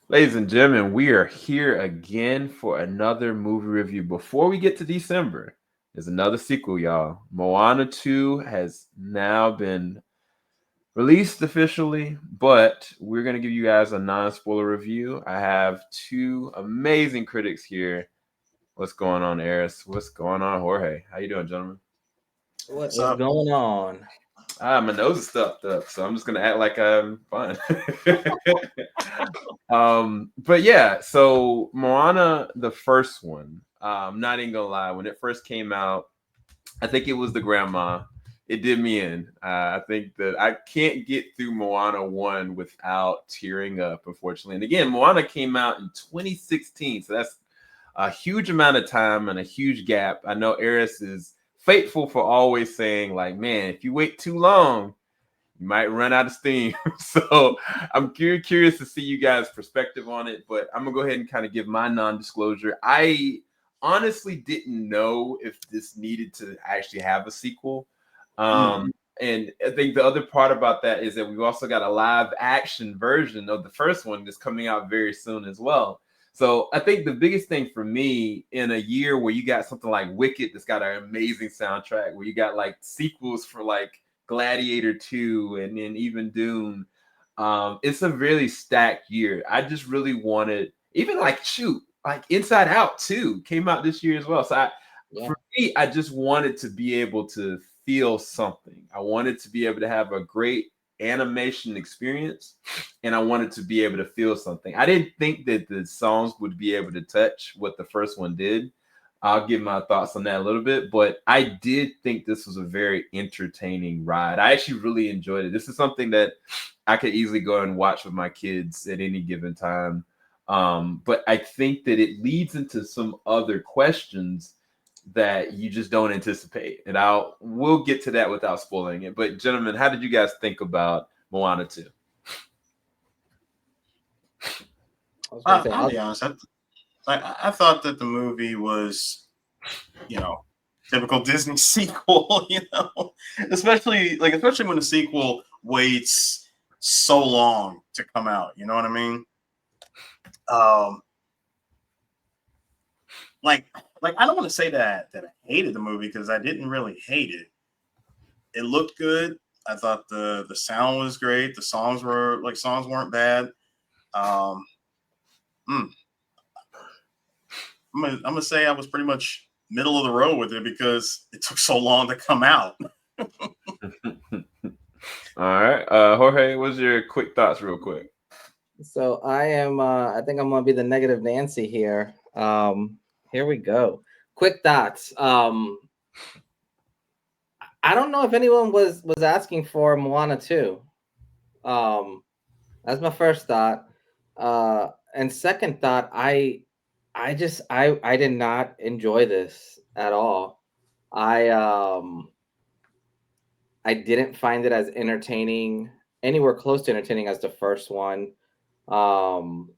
Ladies and gentlemen, we are here again for another movie review. Before we get to December, there's another sequel, y'all. Moana 2 has now been released officially, but we're going to give you guys a non-spoiler review. I have two amazing critics here. What's going on, Eris? What's going on, Jorge? How you doing, gentlemen? What What's is up? going on? My nose is stuffed up, so I'm just gonna act like I'm fine. But yeah, so Moana, the first one. Not even gonna lie, when it first came out, I think it was the grandma. It did me in. I think that I can't get through Moana 1 without tearing up, unfortunately. And again, Moana came out in 2016, so that's a huge amount of time and a huge gap. I know Eris is faithful for always saying, like, man, if you wait too long, you might run out of steam. So I'm curious to see you guys' perspective on it, but I'm gonna go ahead and kind of give my non-disclosure. I honestly didn't know if this needed to actually have a sequel. Mm. And I think the other part about that is that we've also got a live action version of the first one that's coming out very soon as well. So I think the biggest thing for me in a year where you got something like Wicked that's got an amazing soundtrack, where you got like sequels for like Gladiator 2 and then even Dune. It's a really stacked year. I just really wanted, even like shoot, like Inside Out 2 came out this year as well. So Yeah. for me, I just wanted to be able to feel something. I wanted to be able to have a great animation experience and I wanted to be able to feel something. I didn't think that the songs would be able to touch what the first one did. I'll give my thoughts on that a little bit, but I did think this was a very entertaining ride. I actually really enjoyed it. This is something that I could easily go and watch with my kids at any given time. But I think that it leads into some other questions that you just don't anticipate. And we'll get to that without spoiling it. But gentlemen, how did you guys think about Moana 2? I was gonna say, I'll be honest. I thought that the movie was, you know, typical Disney sequel. Especially when the sequel waits so long to come out. You know what I mean? Um, like like I don't want to say that I hated the movie because I didn't really hate it. It looked good. I thought the sound was great. The songs weren't bad. Um, mm, I'm gonna say I was pretty much middle of the road with it because it took so long to come out. All right. Jorge, what's your quick thoughts real quick? so I am. I think I'm gonna be the negative Nancy here. Here we go. Quick thoughts. I don't know if anyone was asking for Moana 2. Um, that's my first thought. And second thought, I did not enjoy this at all. I I didn't find it as entertaining, anywhere close to entertaining as the first one. Um,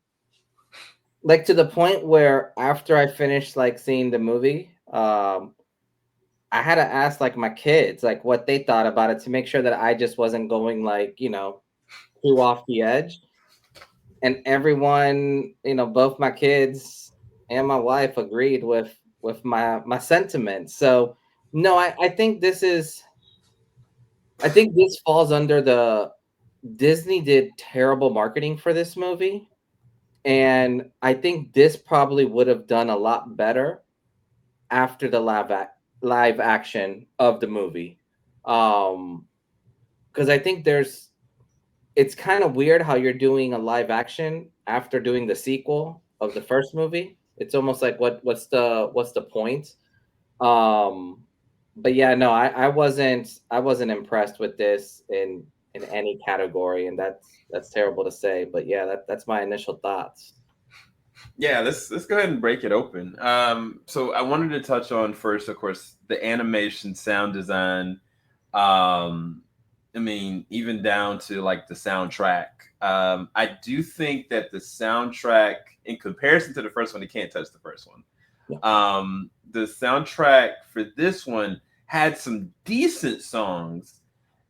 like to the point where after I finished like seeing the movie, I had to ask like my kids like what they thought about it to make sure that I just wasn't going like too off the edge. And everyone, both my kids and my wife agreed with my sentiments. So no, I think this falls under the Disney did terrible marketing for this movie, and I think this probably would have done a lot better after the live action of the movie. Because I think it's kind of weird how you're doing a live action after doing the sequel of the first movie. It's almost like what's the point? Um, but yeah, no, I wasn't impressed with this in any category, and that's terrible to say, but yeah, that's my initial thoughts. Yeah, let's go ahead and break it open. So I wanted to touch on first, of course, the animation, sound design. I mean, even down to like the soundtrack. I do think that the soundtrack, in comparison to the first one, it can't touch the first one. Yeah. The soundtrack for this one had some decent songs.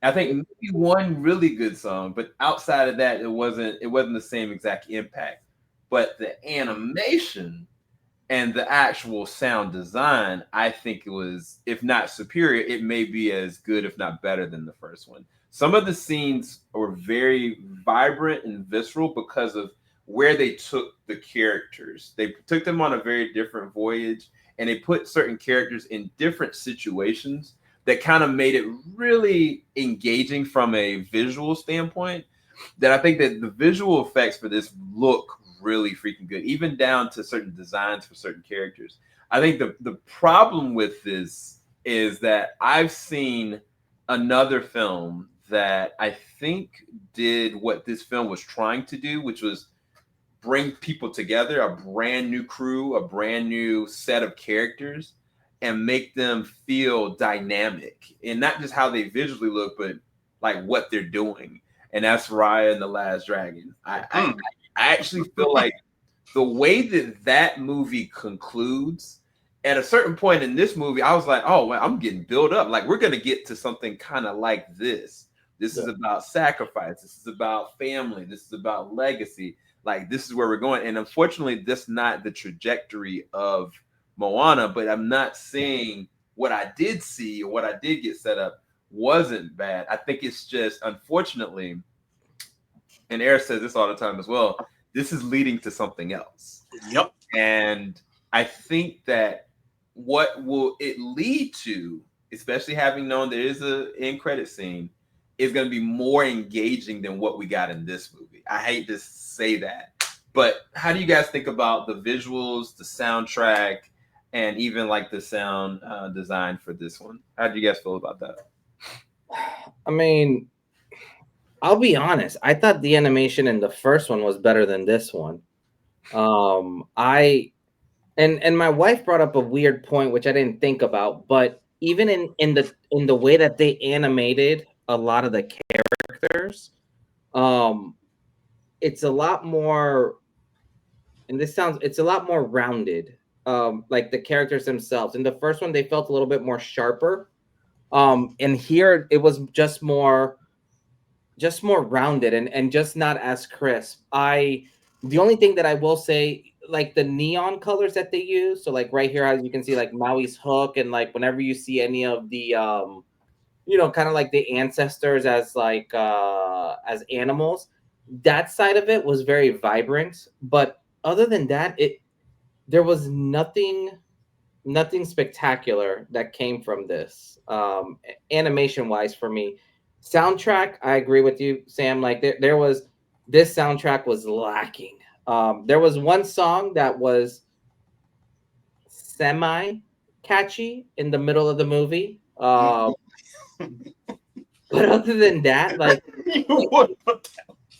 I think maybe one really good song, but outside of that, it wasn't the same exact impact. but the animation and the actual sound design, I think it was, if not superior, it may be as good, if not better than the first one. Some of the scenes were very vibrant and visceral because of where they took the characters. They took them on a very different voyage, and they put certain characters in different situations that kind of made it really engaging from a visual standpoint. That I think that the visual effects for this look really freaking good, even down to certain designs for certain characters. I think the problem with this is that I've seen another film that I think did what this film was trying to do, which was bring people together, a brand new crew, a brand new set of characters, and make them feel dynamic, and not just how they visually look, but like what they're doing. And that's Raya and the Last Dragon. I actually feel like the way that that movie concludes, at a certain point in this movie, I was like, oh, well, I'm getting built up. Like, we're going to get to something kind of like this. This is about sacrifice. This is about family. This is about legacy. Like, this is where we're going. And unfortunately, that's not the trajectory of Moana, but I'm not saying what I did see or what I did get set up wasn't bad. I think it's just, unfortunately, and Eric says this all the time as well, this is leading to something else. Yep. And I think that what will it lead to, especially having known there is an end credit scene, is going to be more engaging than what we got in this movie. I hate to say that, but how do you guys think about the visuals, the soundtrack, and even like the sound design for this one? How do you guys feel about that? I mean, I'll be honest. I thought the animation in the first one was better than this one. I and my wife brought up a weird point which I didn't think about, but even in the way that they animated a lot of the characters, it's a lot more, and it's a lot more rounded. Like the characters themselves. In the first one, they felt a little bit more sharper. And here it was just more rounded and just not as crisp. The only thing that I will say, like the neon colors that they use, so like right here, as you can see, like Maui's hook, and like whenever you see any of the kind of like the ancestors as like as animals, that side of it was very vibrant. But other than that, there was nothing spectacular that came from this, animation wise for me. Soundtrack, I agree with you, Sam. Like there was, this soundtrack was lacking. There was one song that was semi catchy in the middle of the movie. But other than that, like,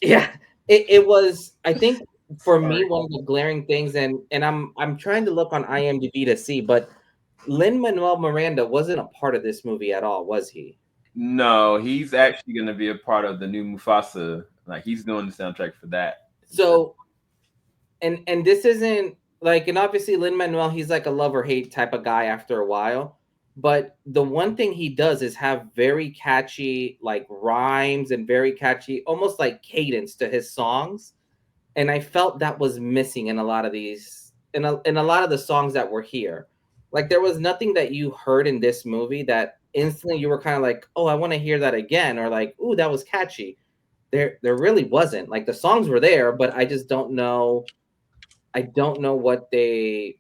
yeah, it was, I think, for me, one of the glaring things, and I'm trying to look on IMDb to see, but Lin-Manuel Miranda wasn't a part of this movie at all, was he? No, he's actually going to be a part of the new Mufasa. Like, he's doing the soundtrack for that. So, and this isn't like, and obviously Lin-Manuel, he's like a love or hate type of guy after a while. But the one thing he does is have very catchy like rhymes and very catchy, almost like cadence to his songs. And I felt that was missing in a lot of these, in a lot of the songs that were here. Like there was nothing that you heard in this movie that instantly you were kind of like, oh, I want to hear that again, or like, ooh, that was catchy. There really wasn't. Like the songs were there, but I just don't know. I don't know what they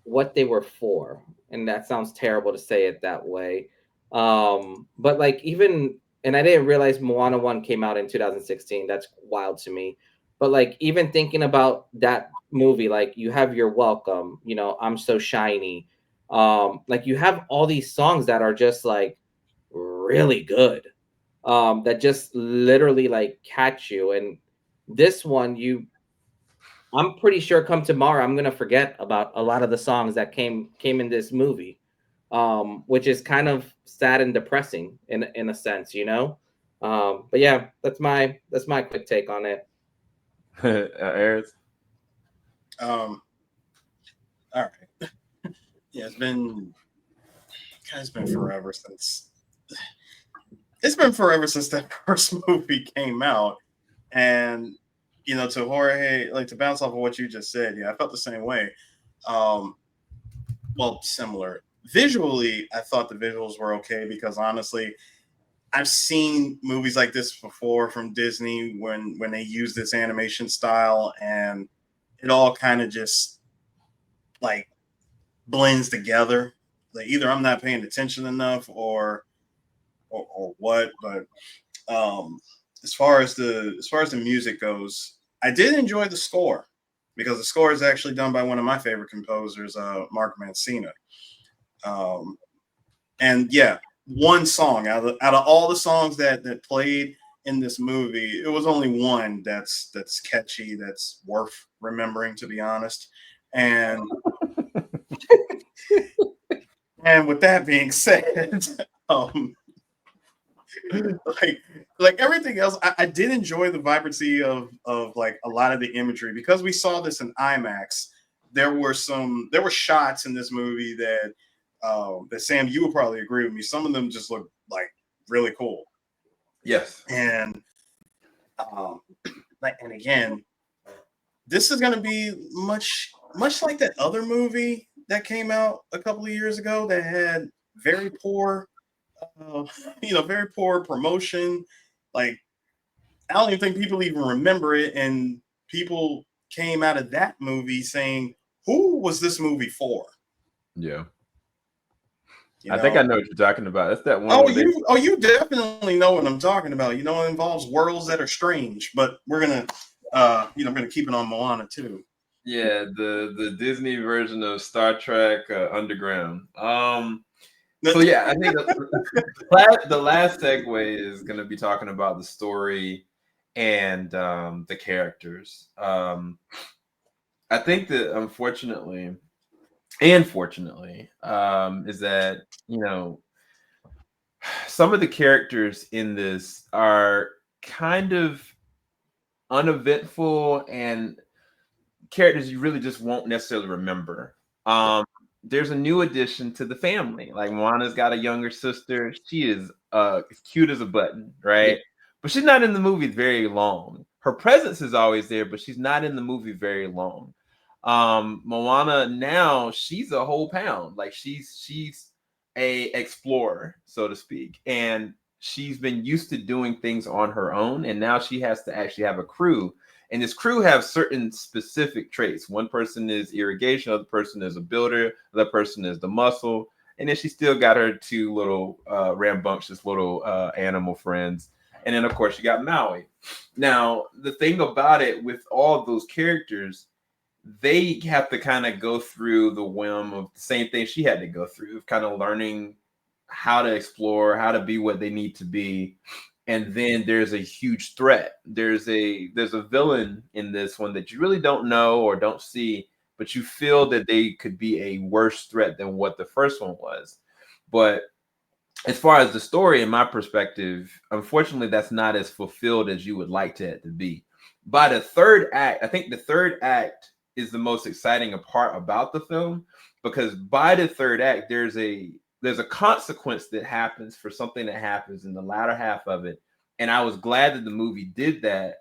were for, and that sounds terrible to say it that way. But like even, and I didn't realize Moana 1 came out in 2016. That's wild to me. But like even thinking about that movie, like you have You're Welcome, I'm So Shiny. Like you have all these songs that are just like really good. That just literally like catch you. And this one, I'm pretty sure come tomorrow, I'm gonna forget about a lot of the songs that came in this movie, which is kind of sad and depressing in a sense, But yeah, that's my quick take on it. Aris? All right. Yeah, it's been forever since that first movie came out, and to Jorge, like to bounce off of what you just said, yeah, I felt the same way. Well, similar. Visually, I thought the visuals were okay because honestly, I've seen movies like this before from Disney when they use this animation style and it all kind of just like blends together. Like either I'm not paying attention enough or what, but um as far as the music goes, I did enjoy the score because the score is actually done by one of my favorite composers, Mark Mancina. Um, and yeah, one song out of all the songs that played in this movie, it was only one that's catchy, that's worth remembering, to be honest. And and with that being said, um, like everything else, I did enjoy the vibrancy of like a lot of the imagery because we saw this in IMAX. There were shots in this movie that Sam, you would probably agree with me. Some of them just look like really cool. Yes. And and again, this is gonna be much like that other movie that came out a couple of years ago that had very poor uh, very poor promotion. Like I don't even think people even remember it, and people came out of that movie saying, "Who was this movie for?" Yeah. You I think I know? know what you're talking about. That's that one Oh, where they. you definitely know what I'm talking about. It involves worlds that are strange, but we're gonna keep it on Moana too. Yeah, the Disney version of Star Trek Underground. So yeah, I think the last segue is going to be talking about the story and the characters. I think that unfortunately and fortunately is that some of the characters in this are kind of uneventful and characters you really just won't necessarily remember. There's a new addition to the family. Like Moana's got a younger sister. She is cute as a button, right? Yeah. But she's not in the movie very long. Her presence is always there, but she's not in the movie very long. Moana now, she's a whole pound. Like she's a explorer, so to speak. And she's been used to doing things on her own, and now she has to actually have a crew, and this crew have certain specific traits. One person is irrigation, other person is a builder, other person is the muscle, and then she still got her two little rambunctious little animal friends. And then of course you got Maui. Now the thing about it with all of those characters, they have to kind of go through the whim of the same thing she had to go through, of kind of learning how to explore, how to be what they need to be. And then there's a huge threat. There's a villain in this one that you really don't know or don't see, but you feel that they could be a worse threat than what the first one was. But as far as the story, in my perspective, unfortunately, that's not as fulfilled as you would like it to be. By the third act, I think the third act is the most exciting part about the film, because by the third act, there's a consequence that happens for something that happens in the latter half of it. And I was glad that the movie did that,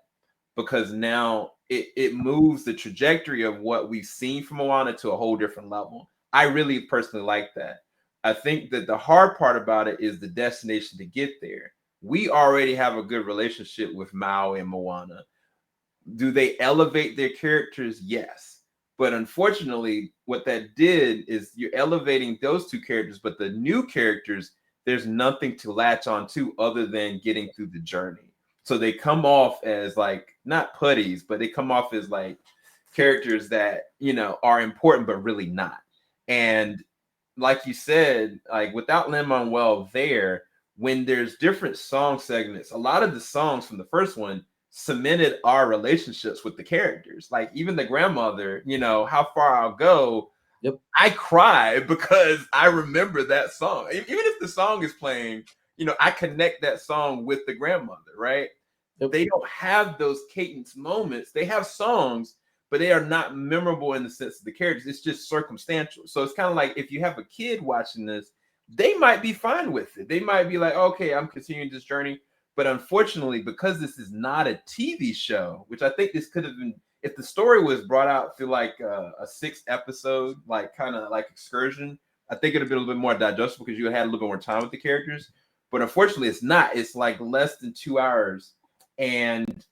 because now it moves the trajectory of what we've seen from Moana to a whole different level. I really personally like that. I think that the hard part about it is the destination to get there. We already have a good relationship with Maui and Moana. Do they elevate their characters? Yes. But unfortunately, what that did is you're elevating those two characters, but the new characters, there's nothing to latch on to other than getting through the journey. So they come off as like not putties, but they come off as like characters that, are important, but really not. And like you said, like without Lin-Manuel there, when there's different song segments, a lot of the songs from the first one cemented our relationships with the characters. Like even the grandmother, How Far I'll Go. Yep. I cry because I remember that song. Even if the song is playing, I connect that song with the grandmother, right? Yep. They don't have those cadence moments. They have songs, but they are not memorable in the sense of the characters. It's just circumstantial. So it's kind of like if you have a kid watching this, they might be fine with it. They might be like, okay, I'm continuing this journey. But unfortunately, because this is not a TV show, which I think this could have been, if the story was brought out through like a 6 episode, like kind of like excursion, I think it'd have been a little bit more digestible because you had a little bit more time with the characters. But unfortunately, it's not. It's like less than 2 hours, and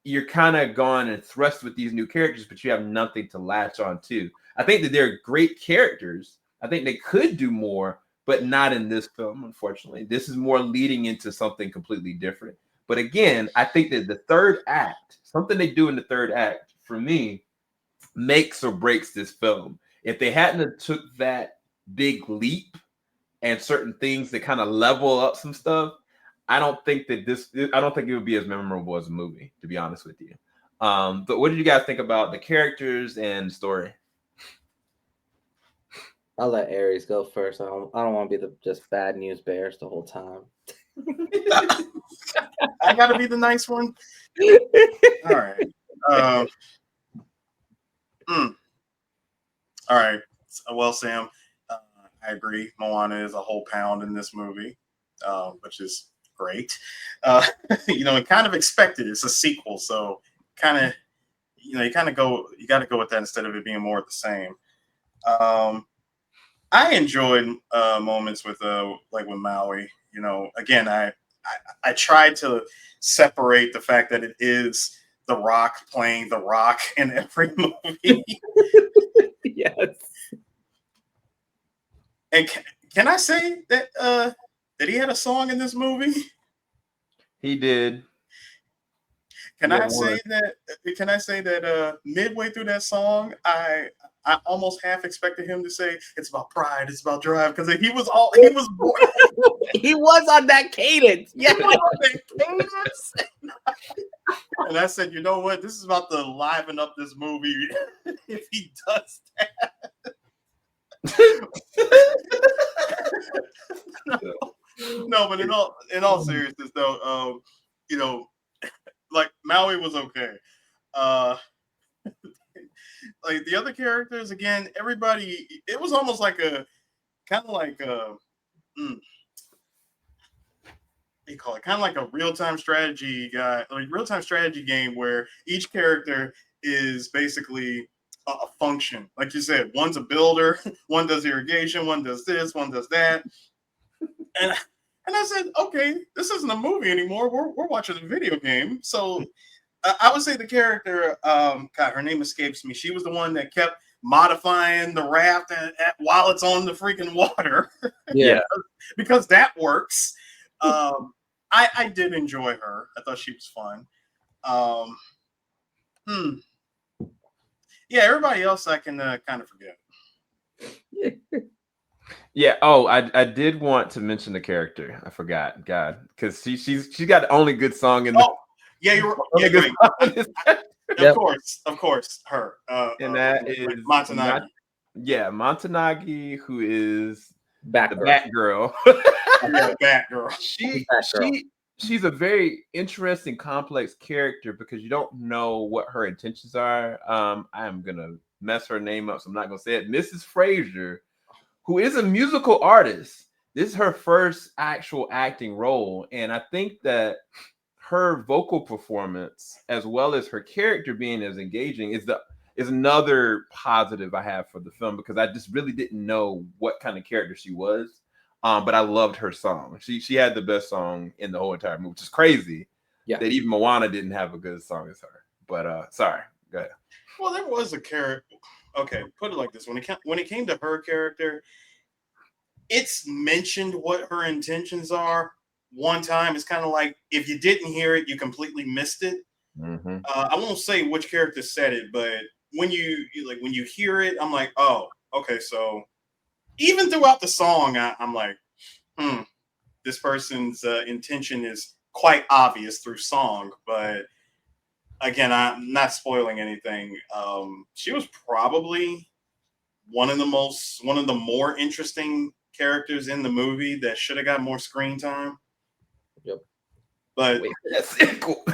you're kind of gone and thrust with these new characters, but you have nothing to latch on to. I think that they're great characters. I think they could do more, but not in this film, unfortunately. This is more leading into something completely different. But again, I think that the third act, something they do in the third act, for me, makes or breaks this film. If they hadn't have took that big leap and certain things that kind of level up some stuff, I don't think it would be as memorable as a movie, to be honest with you. But what did you guys think about the characters and the story? I'll let Aries go first. I don't want to be the just bad news bears the whole time. I gotta be the nice one. All right. All right. Well, Sam, I agree. Moana is a whole pound in this movie, which is great. And kind of expected. It's a sequel, so kind of, you got to go with that instead of it being more of the same. I enjoyed moments with with Maui. Again, I tried to separate the fact that it is The Rock playing The Rock in every movie. Yes. And can I say that he had a song in this movie? He did. Can I say that midway through that song, I almost half expected him to say it's about pride, it's about drive, because he was he was on that cadence. Yeah. And I said, you know what? This is about to liven up this movie if he does that. No, but in all seriousness, though, like Maui was okay. Like the other characters, again, everybody, it was almost like a kind of like a they call it kind of like a real-time strategy real-time strategy game where each character is basically a function. Like you said, one's a builder, one does irrigation, one does this, one does that. And I said, okay, this isn't a movie anymore. We're watching a video game. So I would say the character, God, her name escapes me. She was the one that kept modifying the raft while it's on the freaking water. Yeah. because that works. I did enjoy her. I thought she was fun. Yeah, everybody else I can kind of forget. Yeah. Oh, I did want to mention the character. I forgot. God, because she's got the only good song in the. Oh, yeah, you're great. Of course, her. And that is Montanagi. Montanagi, who is Batgirl. the Batgirl. She's a very interesting, complex character because you don't know what her intentions are. I am gonna mess her name up, so I'm not gonna say it. Mrs. Fraser, who is a musical artist. This is her first actual acting role, and I think that her vocal performance, as well as her character being as engaging, is another positive I have for the film, because I just really didn't know what kind of character she was. But I loved her song. She had the best song in the whole entire movie, which is crazy. Yeah. That even Moana didn't have a good song as her. But sorry, go ahead. Well, there was a character. Okay, put it like this: when it came to her character, it's mentioned what her intentions are. One time, it's kind of like if you didn't hear it, you completely missed it. Mm-hmm. I won't say which character said it, but when you hear it, I'm like, oh, okay. So even throughout the song, I'm like, this person's intention is quite obvious through song. But again, I'm not spoiling anything. She was probably one of the more interesting characters in the movie that should have got more screen time. Yep. But that's cool.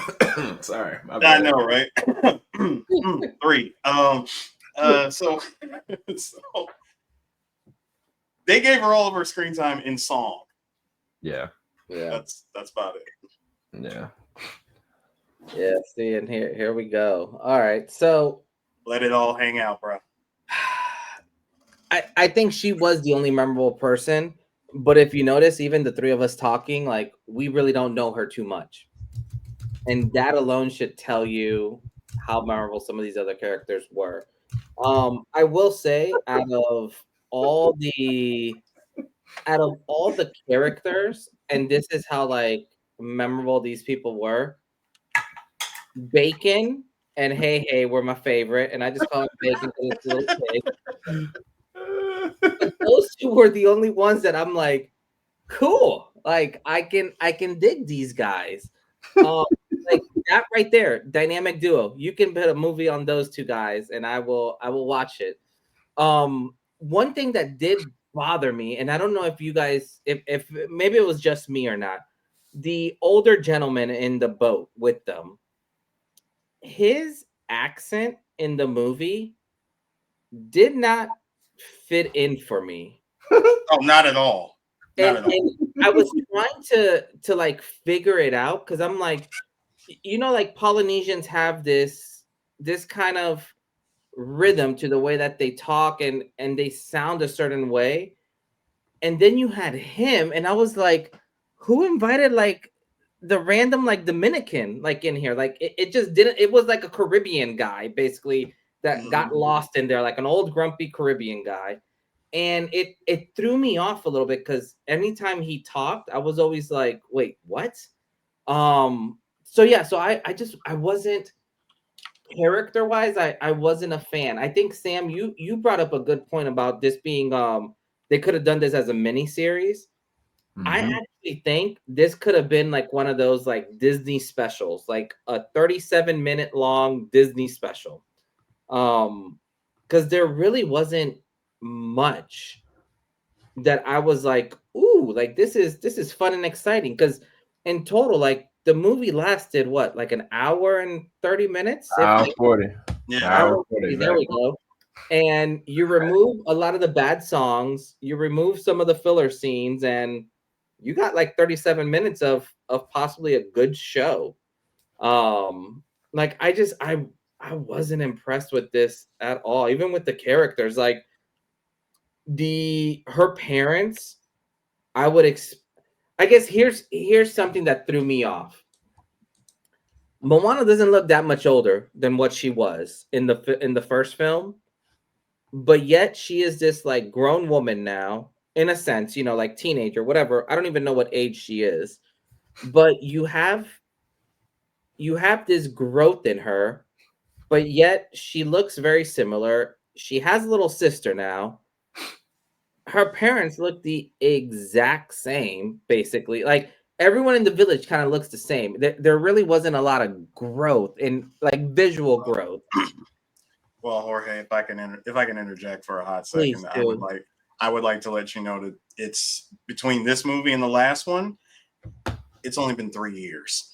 Sorry, I know, right? 3. So they gave her all of her screen time in song. Yeah. That's about it. Yeah. Yeah, see, and here we go. All right, so Let it all hang out, bro. I think she was the only memorable person, but if you notice, even the three of us talking, like we really don't know her too much, and that alone should tell you how memorable some of these other characters were. I will say, out of all the characters, and this is how like memorable these people were. Bacon and Hey Hey were my favorite, and I just call him Bacon because it's a little pig. But those two were the only ones that I'm like, cool. Like I can dig these guys. Um, like that right there, dynamic duo. You can put a movie on those two guys, and I will watch it. One thing that did bother me, and I don't know if you guys, if maybe it was just me or not, the older gentleman in the boat with them, his accent in the movie did not fit in for me. Oh, not at all. Not And at all. and I was trying to like figure it out because I'm like, like Polynesians have this kind of rhythm to the way that they talk and they sound a certain way. And then you had him, and I was like, who invited like the random like Dominican like in here? Like it just didn't. It was like a Caribbean guy basically that got lost in there, like an old grumpy Caribbean guy. And it threw me off a little bit because anytime he talked, I was always like, wait, what? So yeah, so I wasn't character wise, I wasn't a fan. I think Sam, you brought up a good point about this being they could have done this as a mini series. I Mhm. actually think this could have been like one of those like Disney specials, like a 37-minute long Disney special. Because there really wasn't much that I was like, ooh, like this is fun and exciting. Because in total, like the movie lasted what, like an hour and 30 minutes, if Hour 40. Yeah. Hour hour 40, 40, there we exactly. go. And you remove a lot of the bad songs, you remove some of the filler scenes, and you got like 37 minutes of possibly a good show. Like I wasn't impressed with this at all, even with the characters. Like the her parents, I would I guess here's something that threw me off. Moana doesn't look that much older than what she was in the first film, but yet she is this like grown woman now, in a sense, like teenager, whatever. I don't even know what age she is, but you have this growth in her, but yet she looks very similar. She has a little sister now. Her parents look the exact same, basically. Like everyone in the village kind of looks the same. There really wasn't a lot of growth in like visual growth. Well, Jorge, if I can interject for a hot Please second, do. I would like to let you know that it's between this movie and the last one. It's only been 3 years.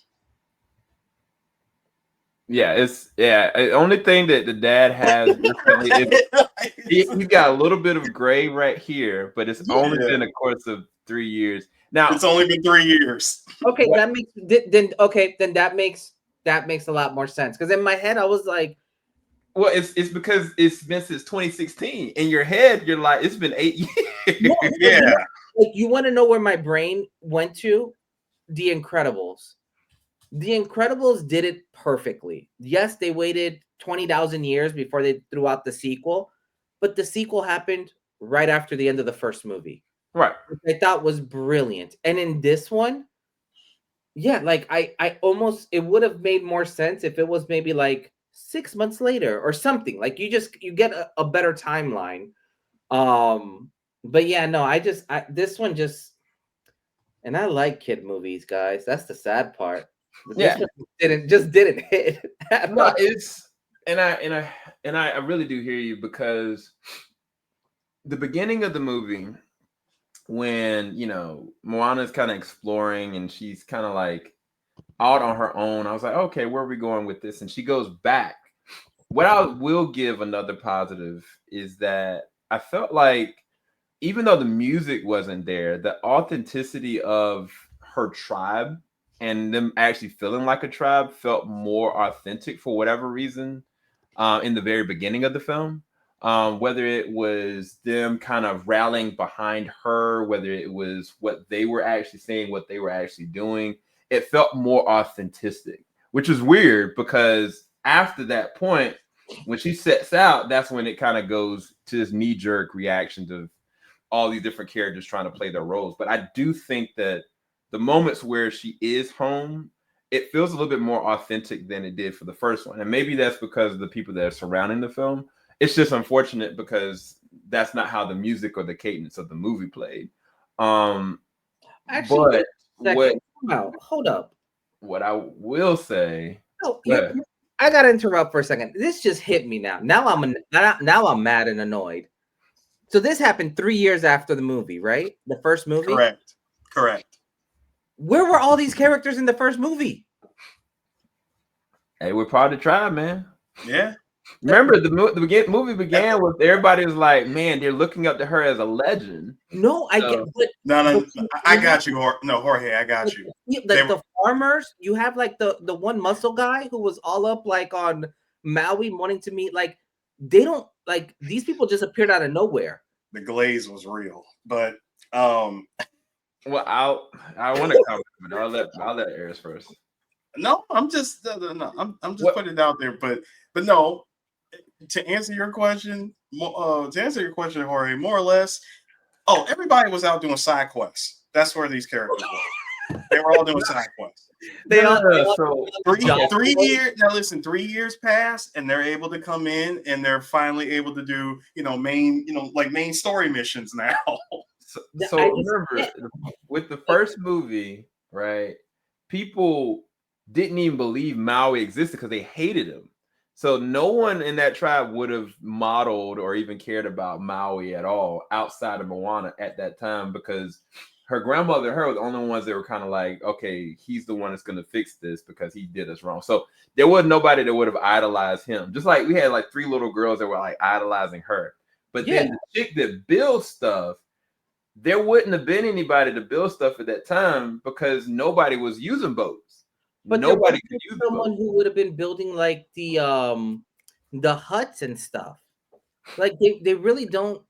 Yeah, the only thing that the dad has differently is he's got a little bit of gray right here, but it's only Yeah. been a course of 3 years. Now, It's only been 3 years. Okay, what, that makes then that makes a lot more sense. Because in my head, I was like, well, it's because it's been since 2016. In your head, you're like, it's been 8 no, years. but Yeah. like you want to know where my brain went to? The Incredibles. The Incredibles did it perfectly. Yes, they waited 20,000 years before they threw out the sequel, but the sequel happened right after the end of the first movie, Right. which I thought was brilliant. And in this one, yeah, like I almost, it would have made more sense if it was maybe like 6 months later or something. Like you get a better timeline. But yeah, no, this one just, and I like kid movies, guys. That's the sad part. But this Yeah. one didn't hit at No, all. it's I really do hear you because the beginning of the movie when Moana's kind of exploring and she's kind of like out on her own. I was like, okay, where are we going with this? And she goes back. What I will give another positive is that I felt like even though the music wasn't there, the authenticity of her tribe and them actually feeling like a tribe felt more authentic for whatever reason in the very beginning of the film. Whether it was them kind of rallying behind her, whether it was what they were actually saying, what they were actually doing, it felt more authentic, which is weird because after that point, when she sets out, that's when it kind of goes to this knee-jerk reaction to all these different characters trying to play their roles. But I do think that the moments where she is home, it feels a little bit more authentic than it did for the first one. And maybe that's because of the people that are surrounding the film. It's just unfortunate because that's not how the music or the cadence of the movie played. Actually, but hold up. What I will say, I gotta interrupt for a second. This just hit me now. Now I'm mad and annoyed. So this happened 3 years after the movie, right? The first movie. Correct. Where were all these characters in the first movie? Hey, we're part of the tribe, man. Yeah. Remember, the movie began with everybody was like, man, they're looking up to her as a legend. No, I get, but I got you. No, Jorge, I got you. Like the farmers, you have like the one muscle guy who was all up like on Maui wanting to meet. Like they don't like these people just appeared out of nowhere. The glaze was real, but well, I want to comment, but I'll let Aris first. No, I'm just putting it out there, but no. To answer your question, Jorge, more or less. Oh, everybody was out doing side quests. That's where these characters were. They were all doing side quests. So 3 years. Now listen, 3 years passed, and they're able to come in, and they're finally able to do main story missions now. So remember, with the first movie, right? People didn't even believe Maui existed because they hated him. So no one in that tribe would have modeled or even cared about Maui at all outside of Moana at that time, because her grandmother and her were the only ones that were kind of like, okay, he's the one that's going to fix this because he did us wrong. So there was nobody that would have idolized him. Just like we had like 3 little girls that were like idolizing her. But then the chick that builds stuff, there wouldn't have been anybody to build stuff at that time because nobody was using boats. But nobody could use someone who would have been building like the huts and stuff. Like they really don't,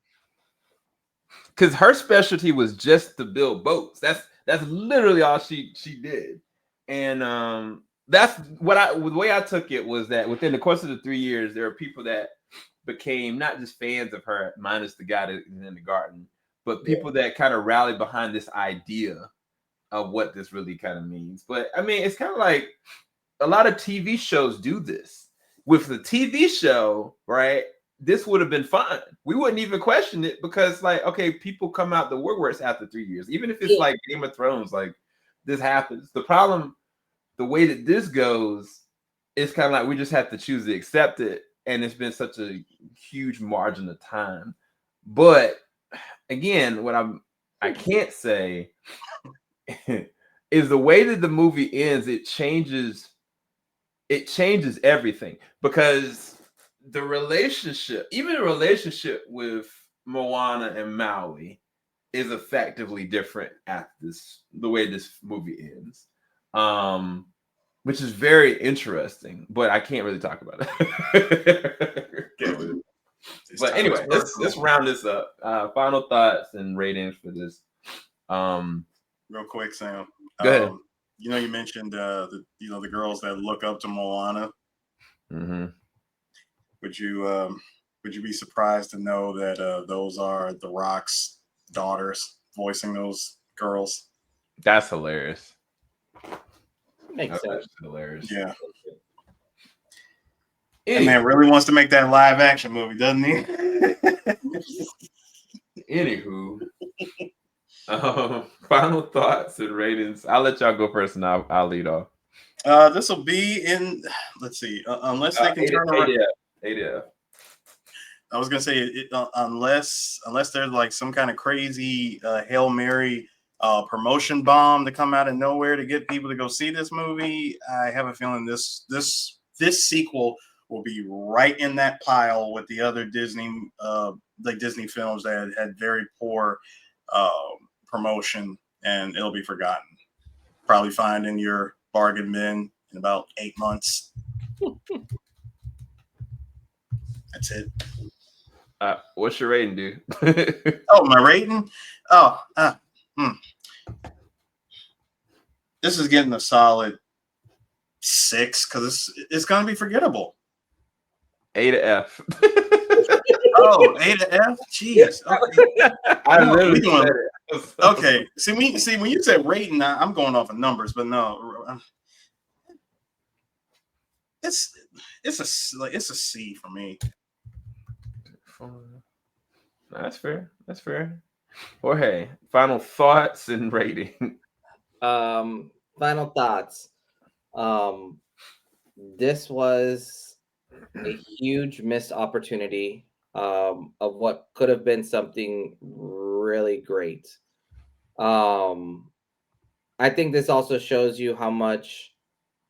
because her specialty was just to build boats. That's literally all she did. And that's the way I took it was that within the course of the 3 years, there are people that became not just fans of her, minus the guy that's in the garden, but people that kind of rallied behind this idea of what this really kind of means. But I mean, it's kind of like a lot of TV shows do this. With the TV show, right? This would have been fine. We wouldn't even question it because, like, okay, people come out the woodworks after 3 years. Even if it's like Game of Thrones, like this happens. The problem, the way that this goes, is kind of like we just have to choose to accept it. And it's been such a huge margin of time. But again, what I can't say is the way that the movie ends, it changes everything, because the relationship, even the relationship with Moana and Maui, is effectively different after the way this movie ends, which is very interesting, but I can't really talk about it. But anyway, let's round this up. Final thoughts and ratings for this. Real quick, Sam. Go ahead. You mentioned the girls that look up to Moana. Mm-hmm. Would you be surprised to know that those are The Rock's daughters voicing those girls? That's hilarious. Makes sense. That's hilarious. Yeah. That man really wants to make that live action movie, doesn't he? Anywho. Final thoughts and ratings. I'll let y'all go first, and I'll lead off. This will be in. Let's see. Unless they can turn around. ADF. I was gonna say unless there's like some kind of crazy Hail Mary promotion bomb to come out of nowhere to get people to go see this movie. I have a feeling this sequel will be right in that pile with the other Disney films that had very poor promotion, and it'll be forgotten. probably find in your bargain bin in about 8 months. That's it. What's your rating, dude? Oh, my rating? Oh, this is getting a solid 6 because it's going to be forgettable. A to F. Oh, A to F? Jeez. Okay. I literally said it. Okay. See, when you said rating, I'm going off of numbers, but no. It's a C for me. That's fair. That's fair. Jorge, final thoughts and rating. Final thoughts. This was a huge missed opportunity of what could have been something really great. I think this also shows you how much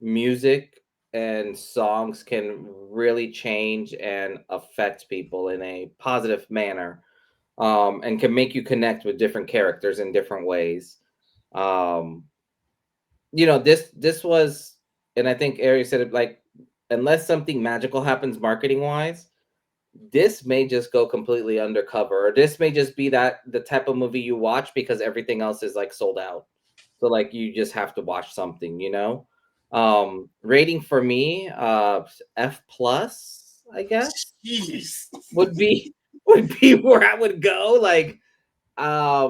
music and songs can really change and affect people in a positive manner, and can make you connect with different characters in different ways. Um, this was, and I think Ari said it, like, unless something magical happens marketing wise, this may just go completely undercover, or this may just be that the type of movie you watch because everything else is like sold out. So like you just have to watch something, Rating for me, F plus, I guess. Jeez. would be where I would go. Like, I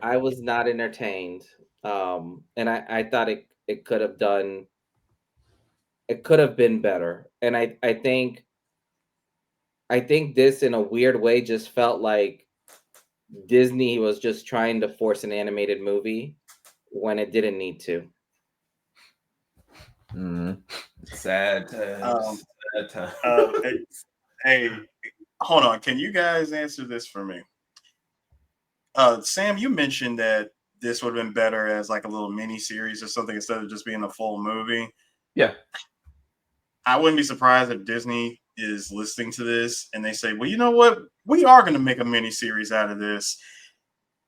was not entertained. And I thought it could have been better. And I think this in a weird way just felt like Disney was just trying to force an animated movie when it didn't need to. Sad times. Sad times. Hey, hold on. Can you guys answer this for me? Sam, you mentioned that this would have been better as like a little mini series or something instead of just being a full movie. Yeah. I wouldn't be surprised if Disney is listening to this and they say, well, you know what? We are going to make a mini series out of this,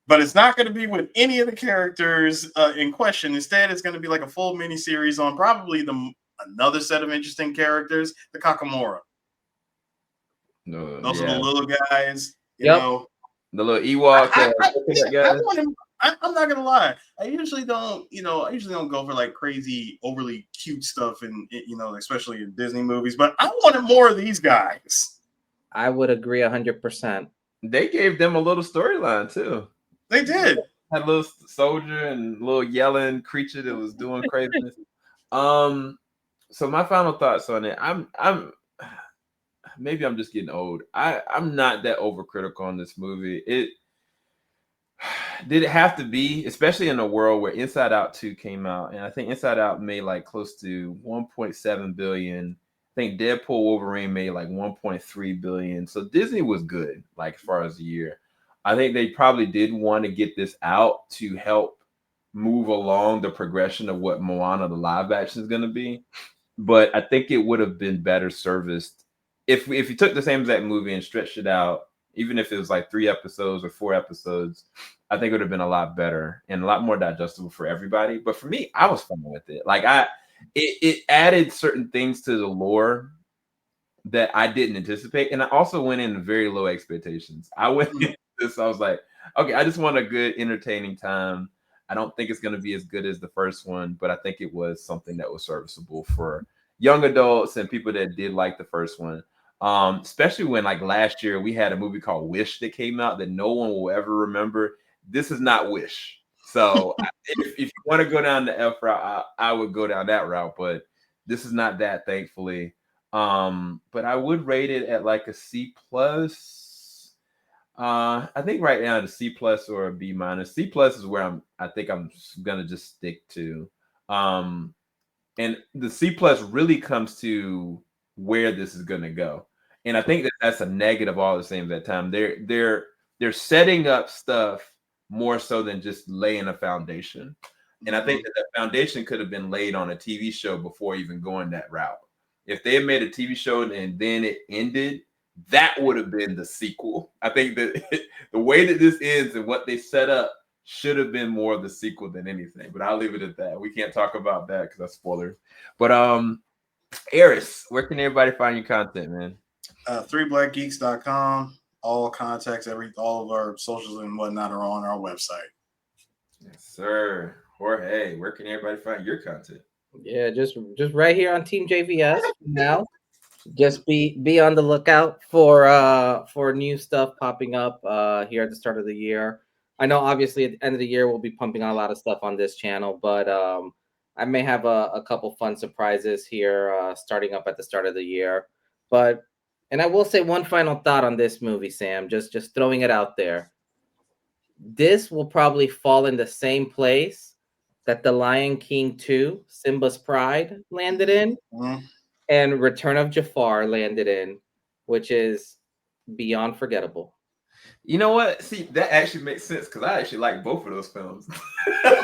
but it's not going to be with any of the characters in question. Instead, it's going to be like a full mini series on probably another set of interesting characters, the Kakamora. Those are the little guys, you know. The little Ewok. I'm not gonna lie. I usually don't go for like crazy, overly cute stuff, and especially in Disney movies. But I wanted more of these guys. I would agree 100%. They gave them a little storyline too. They did. Had a little soldier and a little yelling creature that was doing craziness. So my final thoughts on it. Maybe I'm just getting old. I'm not that overcritical on this movie. Did it have to be, especially in a world where Inside Out 2 came out, and I think Inside Out made like close to 1.7 billion. I think Deadpool Wolverine made like 1.3 billion. So Disney was good, like as far as the year. I think they probably did want to get this out to help move along the progression of what Moana the live action is going to be. But I think it would have been better serviced if you took the same exact movie and stretched it out, even if it was like 3 episodes or 4 episodes. I think it would have been a lot better and a lot more digestible for everybody. But for me, I was fun with it. Like it added certain things to the lore that I didn't anticipate. And I also went in very low expectations. I went into this, I was like, okay, I just want a good, entertaining time. I don't think it's going to be as good as the first one, but I think it was something that was serviceable for young adults and people that did like the first one. Especially when like last year we had a movie called Wish that came out that no one will ever remember. This is not Wish. So if you want to go down the F route, I would go down that route, but this is not that, thankfully. But I would rate it at like a C plus. I think right now the C plus or a B minus. C plus is where I think I'm gonna just stick to. And the C plus really comes to where this is gonna go. And I think that's a negative all the same at that time. They're setting up stuff more so than just laying a foundation. And I think that foundation could have been laid on a TV show before even going that route. If they had made a TV show and then it ended, that would have been the sequel. I think that the way that this ends and what they set up should have been more of the sequel than anything. But I'll leave it at that. We can't talk about that because that's spoilers. But Eris, where can everybody find your content, man? 3blackgeeks.com. All contacts, all of our socials and whatnot are on our website. Yes, sir. Jorge, where can everybody find your content? Yeah, just right here on TeamJVS now. Just be on the lookout for new stuff popping up here at the start of the year. I know obviously at the end of the year we'll be pumping out a lot of stuff on this channel, but I may have a couple fun surprises here starting up at the start of the year. And I will say one final thought on this movie, Sam, just throwing it out there. This will probably fall in the same place that The Lion King 2, Simba's Pride landed in. Mm-hmm. And Return of Jafar landed in, which is beyond forgettable. You know what? See, that actually makes sense because I actually like both of those films. And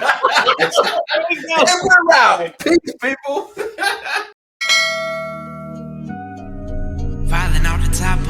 we're out. Peace, people. Falling off the top of